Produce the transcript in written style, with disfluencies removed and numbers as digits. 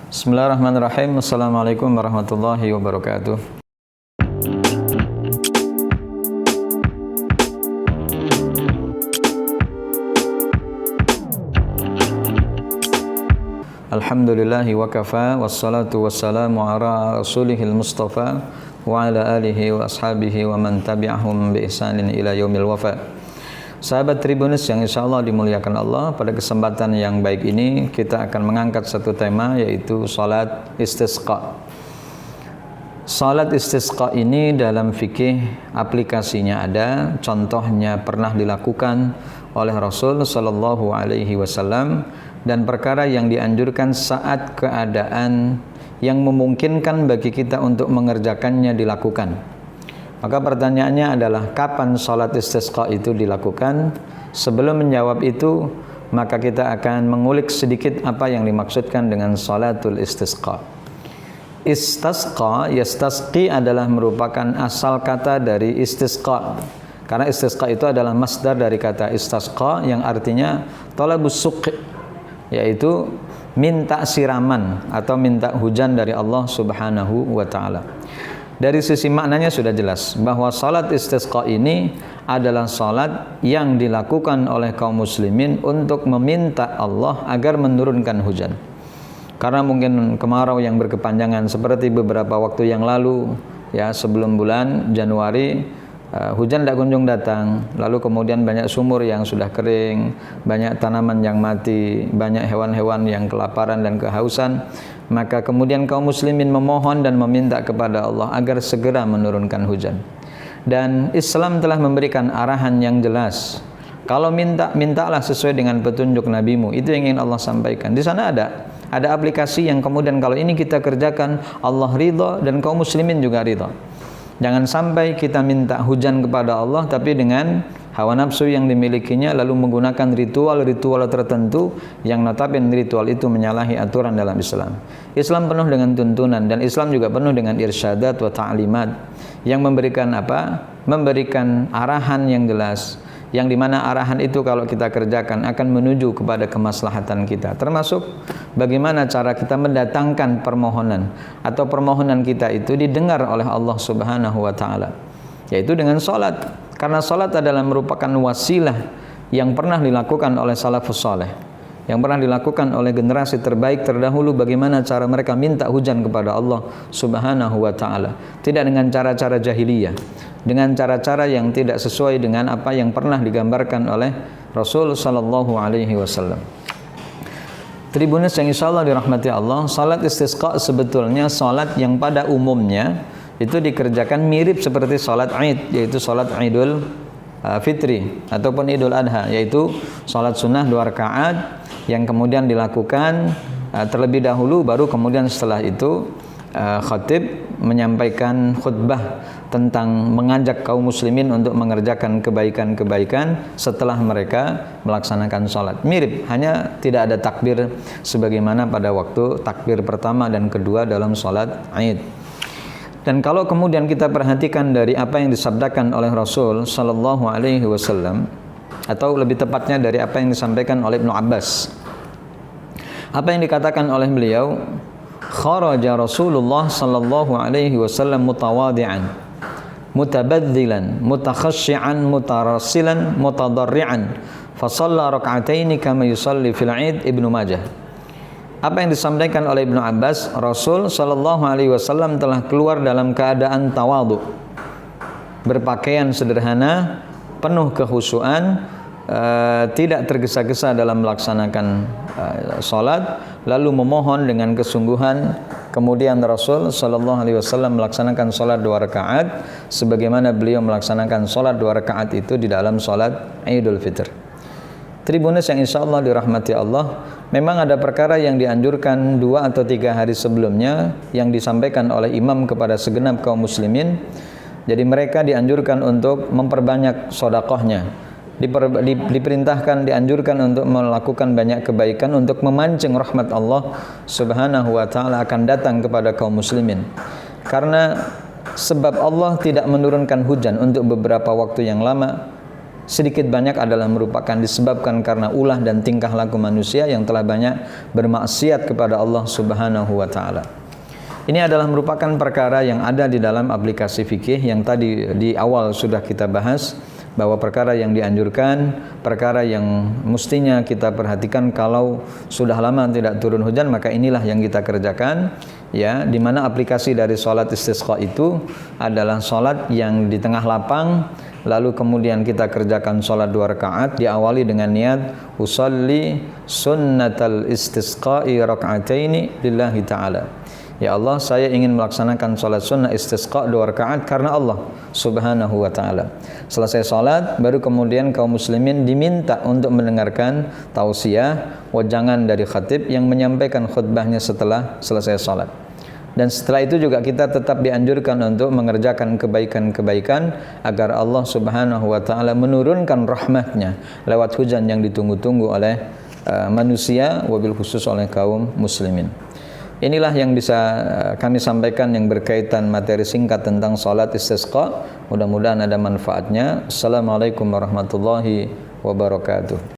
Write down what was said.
Bismillahirrahmanirrahim. Assalamualaikum warahmatullahi wabarakatuh. Alhamdulillahi wa kafa, wassalatu wassalamu ala rasulihil mustafa wa ala alihi wa ashabihi wa man tabi'ahum bi ihsanin ila yaumil wafa. Sahabat Tribunus yang insyaallah dimuliakan Allah, pada kesempatan yang baik ini kita akan mengangkat satu tema, yaitu salat istisqa. Salat istisqa ini dalam fikih aplikasinya ada, contohnya pernah dilakukan oleh Rasul sallallahu alaihi wasallam, dan perkara yang dianjurkan saat keadaan yang memungkinkan bagi kita untuk mengerjakannya dilakukan. Maka pertanyaannya adalah kapan salat istisqa itu dilakukan? Sebelum menjawab itu, maka kita akan mengulik sedikit apa yang dimaksudkan dengan salatul istisqa. Istasqa, yastasqi adalah merupakan asal kata dari istisqa. Karena istisqa itu adalah masdar dari kata istasqa yang artinya talabus suqi, yaitu minta siraman atau minta hujan dari Allah Subhanahu wa taala. Dari sisi maknanya sudah jelas bahwa salat istisqa ini adalah salat yang dilakukan oleh kaum muslimin untuk meminta Allah agar menurunkan hujan. Karena mungkin kemarau yang berkepanjangan seperti beberapa waktu yang lalu, ya, sebelum bulan Januari, hujan tidak kunjung datang. Lalu kemudian banyak sumur yang sudah kering, banyak tanaman yang mati, banyak hewan-hewan yang kelaparan dan kehausan. Maka kemudian kaum muslimin memohon dan meminta kepada Allah agar segera menurunkan hujan. Dan Islam telah memberikan arahan yang jelas. Kalau mintalah sesuai dengan petunjuk nabimu. Itu yang ingin Allah sampaikan. Di sana ada aplikasi yang kemudian kalau ini kita kerjakan, Allah ridha dan kaum muslimin juga ridha. Jangan sampai kita minta hujan kepada Allah tapi dengan hawa nafsu yang dimilikinya, lalu menggunakan ritual-ritual tertentu yang notabene ritual itu menyalahi aturan dalam Islam. Islam penuh dengan tuntunan, dan Islam juga penuh dengan irsyadat wa ta'limat yang memberikan apa? Memberikan arahan yang jelas, yang dimana arahan itu kalau kita kerjakan akan menuju kepada kemaslahatan kita, termasuk bagaimana cara kita mendatangkan permohonan atau permohonan kita itu didengar oleh Allah Subhanahu wa taala, yaitu dengan salat. Karena salat adalah merupakan wasilah yang pernah dilakukan oleh salafus saleh, yang pernah dilakukan oleh generasi terbaik terdahulu, bagaimana cara mereka minta hujan kepada Allah Subhanahu wa taala. Tidak dengan cara-cara jahiliyah, dengan cara-cara yang tidak sesuai dengan apa yang pernah digambarkan oleh Rasul sallallahu alaihi wasallam. Tribunus yang insyaallah dirahmati Allah, salat istisqa sebetulnya salat yang pada umumnya itu dikerjakan mirip seperti salat Id, yaitu salat Idul Fitri ataupun Idul Adha, yaitu salat sunnah 2 rakaat yang kemudian dilakukan terlebih dahulu, baru kemudian setelah itu khatib menyampaikan khutbah tentang mengajak kaum muslimin untuk mengerjakan kebaikan-kebaikan setelah mereka melaksanakan salat. Mirip, hanya tidak ada takbir sebagaimana pada waktu takbir pertama dan kedua dalam salat Id. Dan kalau kemudian kita perhatikan dari apa yang disabdakan oleh Rasul sallallahu alaihi wasallam, atau lebih tepatnya dari apa yang disampaikan oleh Ibnu Abbas, apa yang dikatakan oleh beliau, kharaja Rasulullah sallallahu alaihi wasallam mutawadi'an, mutabadzilan, mutakhashshi'an, mutarassilan, mutadarri'an, fa shalla rak'ataini kama yusalli fil 'id. Ibnu Majah. Apa yang disampaikan oleh Ibnu Abbas, Rasul sallallahu alaihi wasallam telah keluar dalam keadaan tawadhu, berpakaian sederhana, penuh kekhusyuan, tidak tergesa-gesa dalam melaksanakan salat, lalu memohon dengan kesungguhan. Kemudian Rasul sallallahu alaihi wasallam melaksanakan salat 2 rakaat sebagaimana beliau melaksanakan salat 2 rakaat itu di dalam salat Idul Fitr. Tribunus yang insyaallah dirahmati Allah, memang ada perkara yang dianjurkan 2 atau 3 hari sebelumnya yang disampaikan oleh imam kepada segenap kaum muslimin. Jadi mereka dianjurkan untuk memperbanyak sedekahnya, diperintahkan, dianjurkan untuk melakukan banyak kebaikan untuk memancing rahmat Allah Subhanahu wa taala akan datang kepada kaum muslimin. Karena sebab Allah tidak menurunkan hujan untuk beberapa waktu yang lama, sedikit banyak adalah merupakan disebabkan karena ulah dan tingkah laku manusia yang telah banyak bermaksiat kepada Allah Subhanahu wa taala. Ini adalah merupakan perkara yang ada di dalam aplikasi fikih yang tadi di awal sudah kita bahas, bahwa perkara yang dianjurkan, perkara yang mestinya kita perhatikan kalau sudah lama tidak turun hujan, maka inilah yang kita kerjakan, ya, di mana aplikasi dari salat istisqa itu adalah salat yang di tengah lapang, lalu kemudian kita kerjakan salat 2 rakaat, diawali dengan niat usolli sunnatal istisqa'i raka'ataini lillahi ta'ala. Ya Allah, saya ingin melaksanakan salat sunnah istisqa 2 rakaat karena Allah Subhanahu wa taala. Selesai salat, baru kemudian kaum muslimin diminta untuk mendengarkan tausiah, wajangan dari khatib yang menyampaikan khutbahnya setelah selesai salat. Dan setelah itu juga kita tetap dianjurkan untuk mengerjakan kebaikan-kebaikan agar Allah Subhanahu wa taala menurunkan rahmatnya lewat hujan yang ditunggu-tunggu oleh manusia, wabil khusus oleh kaum muslimin. Inilah yang bisa kami sampaikan yang berkaitan materi singkat tentang salat istisqa. Mudah-mudahan ada manfaatnya. Assalamualaikum warahmatullahi wabarakatuh.